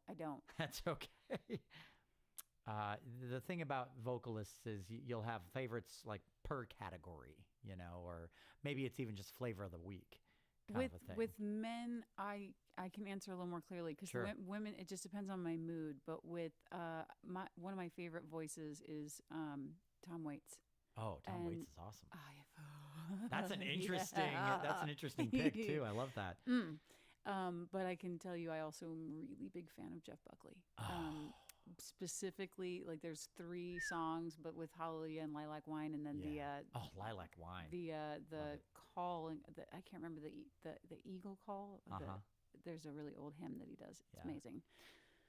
[SPEAKER 2] I don't.
[SPEAKER 1] That's okay. The thing about vocalists is you'll have favorites like per category, or maybe it's even just flavor of the week kind of a thing.
[SPEAKER 2] With men, I can answer a little more clearly because
[SPEAKER 1] Sure.
[SPEAKER 2] women, it just depends on my mood. But with one of my favorite voices is Tom Waits.
[SPEAKER 1] Oh, Tom Waits
[SPEAKER 2] And
[SPEAKER 1] is awesome.
[SPEAKER 2] That's
[SPEAKER 1] That's an interesting pick too. I love that.
[SPEAKER 2] But I can tell you, I also am a really big fan of Jeff Buckley. Specifically, like there's 3 songs, but with Hallelujah and Lilac Wine, and then
[SPEAKER 1] Lilac Wine.
[SPEAKER 2] the call. I can't remember the Eagle Call. There's a really old hymn that he does. It's amazing.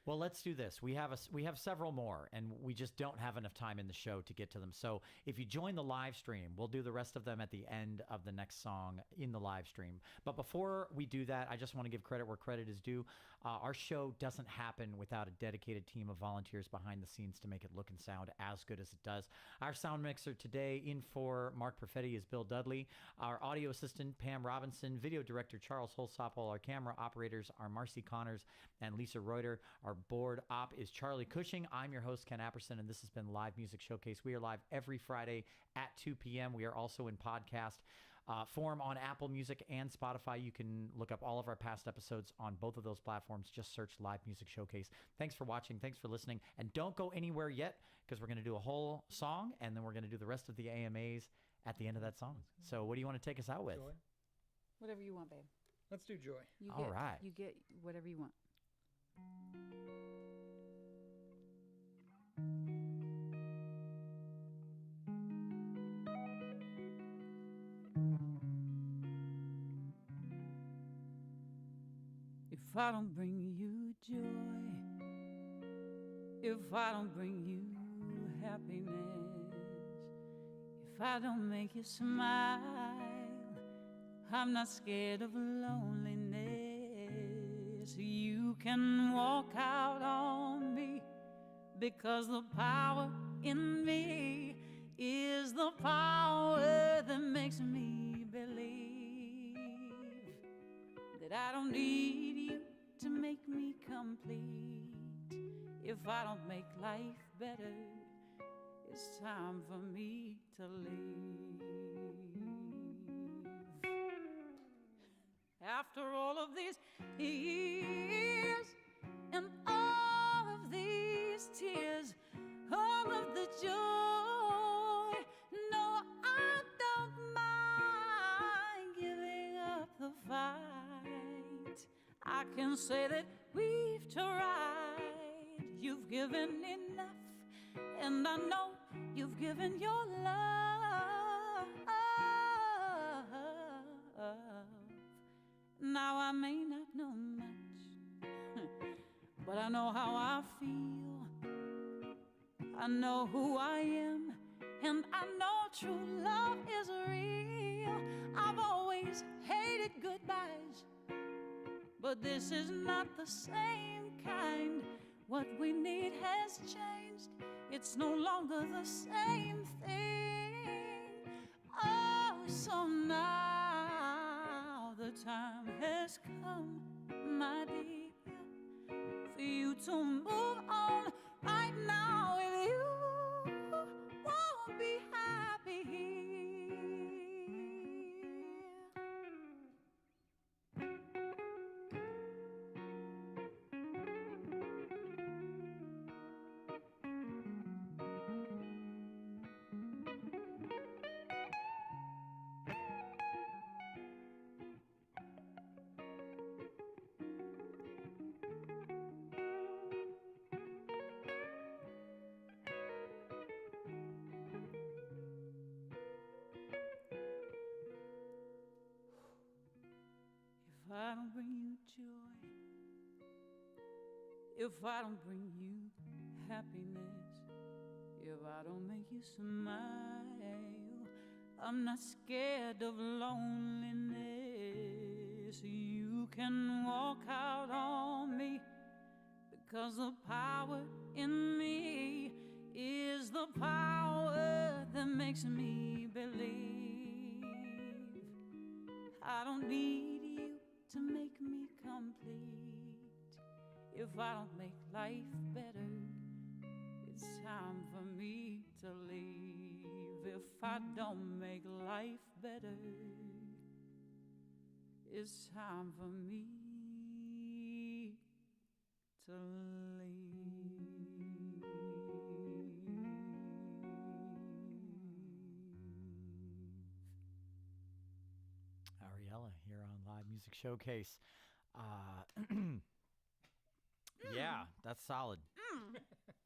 [SPEAKER 1] Well, let's do this. We have several more, and we just don't have enough time in the show to get to them. So if you join the live stream, we'll do the rest of them at the end of the next song in the live stream. But before we do that, I just want to give credit where credit is due. Our show doesn't happen without a dedicated team of volunteers behind the scenes to make it look and sound as good as it does. Our sound mixer today in for Mark Perfetti is Bill Dudley. Our audio assistant, Pam Robinson. Video director, Charles Holsopple. Our camera operators are Marcy Connors and Lisa Reuter. Our board op is Charlie Cushing. I'm your host, Ken Apperson, and this has been Live Music Showcase. We are live every Friday at 2 p.m. We are also in podcast form on Apple Music and Spotify. You can look up all of our past episodes on both of those platforms. Just search Live Music Showcase. Thanks for watching. Thanks for listening. And don't go anywhere yet, because we're going to do a whole song, and then we're going to do the rest of the AMAs at the end of that song. So what do you want to take us out with?
[SPEAKER 3] Joy.
[SPEAKER 2] Whatever you want, babe.
[SPEAKER 3] Let's do Joy.
[SPEAKER 1] All right.
[SPEAKER 2] You get whatever you want. If I don't bring you joy, if I don't bring you happiness, if I don't make you smile. I'm not scared of loneliness. You can walk out on me, because the power in me is the power that makes me believe that I don't need you to make me complete. If I don't make life better, it's time for me to leave. After all of these years and all of these tears, all of the joy, no, I don't mind giving up the fight. I can say that we've tried. You've given enough, and I know you've given your love. Now I may not know much, but I know how I feel. I know who I am, and I know true love is real. I've always hated goodbyes, but this is not the same kind. What we need has changed. It's no longer the same thing. Oh, so now the time has come, my dear, for you to move on. Right now, if you won't be happy here. If I don't bring you joy, if I don't bring you happiness, if I don't make you smile, I'm not scared of loneliness. You can walk out on me, because the power in me is the power that makes me believe. I don't need you to make me complete. If I don't make life better, it's time for me to leave. If I don't make life better, it's time for me to leave.
[SPEAKER 1] Ariella here on Live Music Showcase. Yeah, that's solid.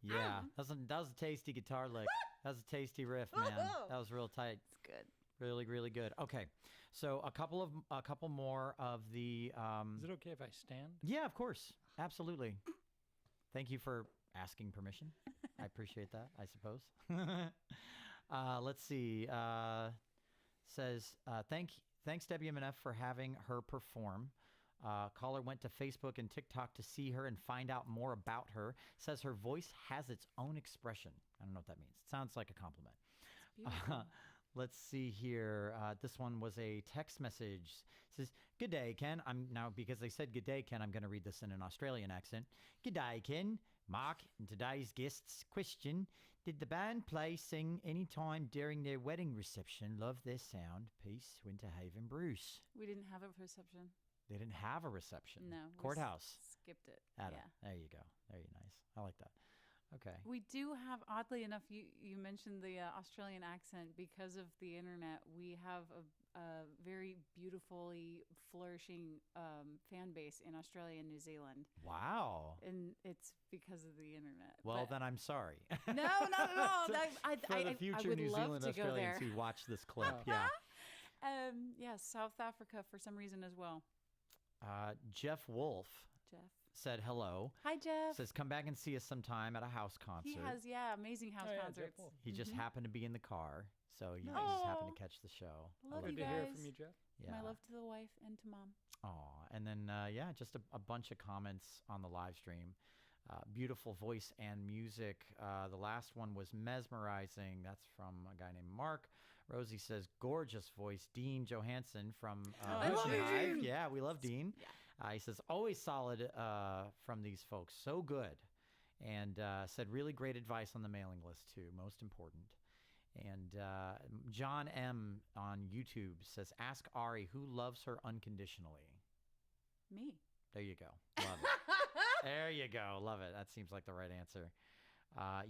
[SPEAKER 1] Yeah, that was a tasty guitar lick. That was a tasty riff, man. That was real tight.
[SPEAKER 4] It's good.
[SPEAKER 1] Really, really good. Okay, so a couple more of the.
[SPEAKER 3] Is it okay if I stand?
[SPEAKER 1] Yeah, of course, absolutely. Thank you for asking permission. I appreciate that, I suppose. Let's see. Says thanks WMNF for having her perform. Caller went to Facebook and TikTok to see her and find out more about her. Says her voice has its own expression. I don't know what that means. It sounds like a compliment. Let's see here. This one was a text message. It says, "Good day, Ken." Now, because they said good day, Ken, I'm going to read this in an Australian accent. "Good day, Ken. Mark, and today's guest's question: did the band play sing any time during their wedding reception? Love their sound. Peace, Winterhaven, Bruce."
[SPEAKER 2] We didn't have a reception.
[SPEAKER 1] They didn't have a reception.
[SPEAKER 2] No. we
[SPEAKER 1] Courthouse.
[SPEAKER 2] Skipped it.
[SPEAKER 1] Adam.
[SPEAKER 2] Yeah.
[SPEAKER 1] There you go. Very nice. I like that. Okay.
[SPEAKER 2] We do have, oddly enough, you mentioned the Australian accent. Because of the internet, we have a very beautifully flourishing fan base in Australia and New Zealand.
[SPEAKER 1] Wow.
[SPEAKER 2] And it's because of the internet.
[SPEAKER 1] Well,
[SPEAKER 2] But
[SPEAKER 1] then I'm sorry.
[SPEAKER 2] no, not at all.
[SPEAKER 1] For the future
[SPEAKER 2] would
[SPEAKER 1] New
[SPEAKER 2] love
[SPEAKER 1] Zealand
[SPEAKER 2] to go
[SPEAKER 1] Australians
[SPEAKER 2] there.
[SPEAKER 1] who watch this clip. Yeah.
[SPEAKER 2] Yeah, South Africa for some reason as well.
[SPEAKER 1] Jeff Wolf.
[SPEAKER 2] Jeff.
[SPEAKER 1] said hello.
[SPEAKER 2] Hi, Jeff.
[SPEAKER 1] Says, come back and see us sometime at a house concert.
[SPEAKER 2] He has, amazing house concerts.
[SPEAKER 1] He just
[SPEAKER 2] Mhm.
[SPEAKER 1] happened to be in the car, so you
[SPEAKER 3] Nice.
[SPEAKER 1] just happened
[SPEAKER 2] Oh.
[SPEAKER 1] to catch the show.
[SPEAKER 2] Love
[SPEAKER 3] Good
[SPEAKER 2] you
[SPEAKER 3] to hear
[SPEAKER 2] guys.
[SPEAKER 3] from you, Jeff.
[SPEAKER 1] Yeah.
[SPEAKER 2] My love to the wife and to mom.
[SPEAKER 1] Aw, and then just a bunch of comments on the live stream. Beautiful voice and music. The last one was mesmerizing. That's from a guy named Mark. Rosie says, gorgeous voice. Dean Johansson from
[SPEAKER 2] I love you,
[SPEAKER 1] Hive.
[SPEAKER 2] Dean.
[SPEAKER 1] Yeah, we love Dean.
[SPEAKER 2] Yeah.
[SPEAKER 1] He says, always solid from these folks. So good. And said, really great advice on the mailing list, too. Most important. And John M. on YouTube says, ask Ari who loves her unconditionally.
[SPEAKER 2] Me.
[SPEAKER 1] There you go. Love it. There you go. Love it. That seems like the right answer.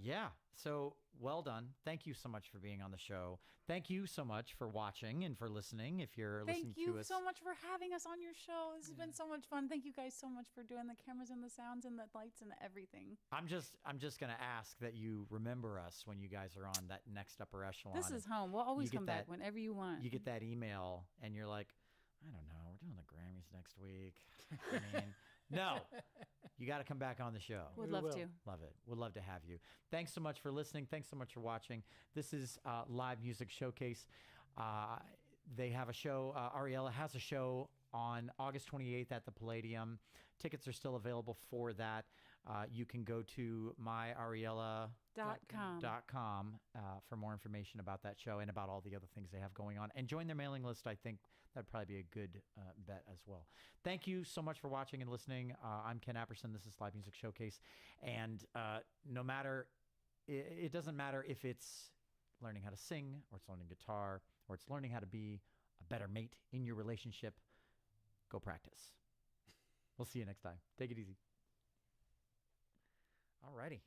[SPEAKER 1] Yeah. So well done. Thank you so much for being on the show. Thank you so much for watching and for listening. If you're listening
[SPEAKER 2] Thank you
[SPEAKER 1] to us,
[SPEAKER 2] so much for having us on your show. This has been so much fun. Thank you guys so much for doing the cameras and the sounds and the lights and everything.
[SPEAKER 1] I'm just gonna ask that you remember us when you guys are on that next upper echelon.
[SPEAKER 2] This is home. We'll always
[SPEAKER 1] get
[SPEAKER 2] come back
[SPEAKER 1] that-
[SPEAKER 2] whenever you want.
[SPEAKER 1] You get that email and you're like, I don't know, we're doing the Grammys next week. I mean, no, you got to come back on the show.
[SPEAKER 2] Would
[SPEAKER 3] We
[SPEAKER 2] love
[SPEAKER 3] will.
[SPEAKER 2] to.
[SPEAKER 1] Love it. We'd love to have you. Thanks so much for listening. Thanks so much for watching. This is Live Music Showcase. They have a show. Ariella has a show on August 28th at the Palladium. Tickets are still available for that. You can go to myariella.com for more information about that show and about all the other things they have going on. And join their mailing list. I think that'd probably be a good bet as well. Thank you so much for watching and listening. I'm Ken Apperson. This is Live Music Showcase. And no matter, it doesn't matter if it's learning how to sing or it's learning guitar or it's learning how to be a better mate in your relationship, go practice. We'll see you next time. Take it easy. All righty.